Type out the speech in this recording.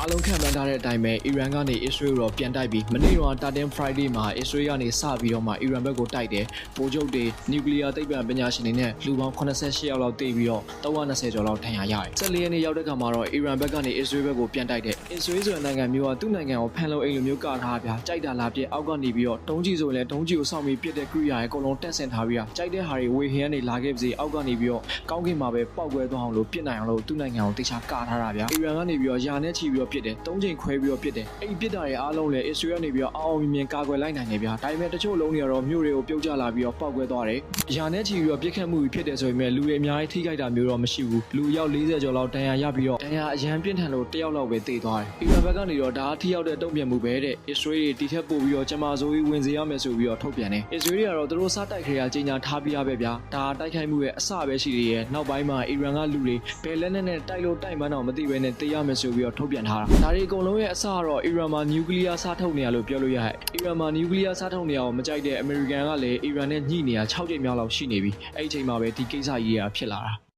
အားလုံးခံမှန်းထားတဲ့အတိုင်းပဲအီရန်ကနေအစ္စရေးကိုပြန်တိုက်ပြီးမနေ့က13 Friday မှာအစ္စရေးကနေစပြီးတော့မှအီရန်ဘက်ကိုတိုက်တယ်ဗိုလ်ချုပ်တွေနျူကလ িয়ার သိပ္ပံပညာရှင်တွေနဲ့လူပေါင်း88ယောက်လောက်တေပြီးတော့320ကျော်လောက်ထဏ်ရာရတယ်14ရက်နေ့ရောက်တဲ့ခါမှာတော့အီရန်ဘက်ကနေအစ္စရေးဘက်ကိုပြန်တိုက်တယ်အစ္စရေးဆိုတဲ့နိုင်ငံမျိုးကသူ့နိုင်ငံကိုဖန်လုံအိမ်လိုမျိုးကထားပြကြိုက်တာလာပြအောက်ကနေပြီးတော့တုံးကြီးဆိုရင်လည်းတုံးကြီးကိုစောင့်ပြီးပြစ်တဲ့ Korea ရဲ့အကုန်လုံးတက်ဆင်ထားပြီးတော့ကြိုက်တဲ့ဟာတွေဝေဟင်းကနေလာခဲ့ပါစေအောက်ကနေပြီးတော့ကောင်းကင်မှာပဲပောက်ကွဲသွားအောင်လို့ပြစ်နိုင်အောင်လို့သူ့နိုင်ငံကိုတိကျကာထားတာဗျာအီရန်ကနေပြီးတော့ယာနဲ့ချီပြီးတော့ပြစ်တယ်3ချိန်ခွဲပြီးတော့ပြစ်တယ်အဲ့ပြစ်တာတွေအားလုံးလည်းအစ္စရေးကနေပြီးတော့အောင်မြင်ကာကွယ်လိုက်နိုင်တယ်ဗျာဒါပေမဲ့တချို့လုံးတွေကတော့မြို့တွေကိုပြုတ်ကျလာပြီးတော့ပောက်ကွဲသွားတယ်ယာနဲ့ချီပြီးတော့ပြစ်ခတ်မှုဖြစ်တယ်ဆိုပေမဲ့လူတွေအများကြီးထိခိုက်တာမျိုးတော့မရှိဘူးလူရောက်40ကျော်လောက်တန်ရာရပြီးတော့တန်ရာအရန်ပြင်းထန်လို့တယောက်လောက်ပဲတေသွားတယ်အီရန်ဘက်ကနေတော့ဒါထိရောက်တဲ့တုံ့ပြန်မှုပဲတဲ့အစ္စရေးတွေတီထက်ပို့ပြီးတော့ကျမဆိုးကြီးဝင်စေရမယ်ဆိုပြီးတော့ထုတ်ပြန်တယ်အစ္စရေးတွေကတော့သူတို့စတိုက်ခရီးကြီးညာထားပြရပဲဗျာဒါတိုက်ခိုက်မှုရဲ့အစပဲရှိသေးရဲ့နောက်ပိုင်းမှာအီရန်ကလူတွေဘယ်လက်နဲ့တိုက်လို့တိုက်မှန်းတော့မသိဘဲနဲ့တေးရမယ်ဆိုပြီးတော့ထုတ်ပြန်ထားတာဒါတွေအကုန်လုံးရဲ့အစကတော့အီရန်မှာနျူကလ িয়ারစားထုတ်နေရလို့ပြောလို့ရတယ်အီရန်မှာနျူကလ িয়ারစားထုတ်နေရအောင်မကြိုက်တဲ့အမေရိကန်ကလည်းအီရန်နဲ့ညှိနေတာ6ကြိမ်မြောက်လောက်ရှိနေပြီအဲ့ဒီအချိန်မှာပဲဒီကိစ္စကြီးကဖြစ်လာတာ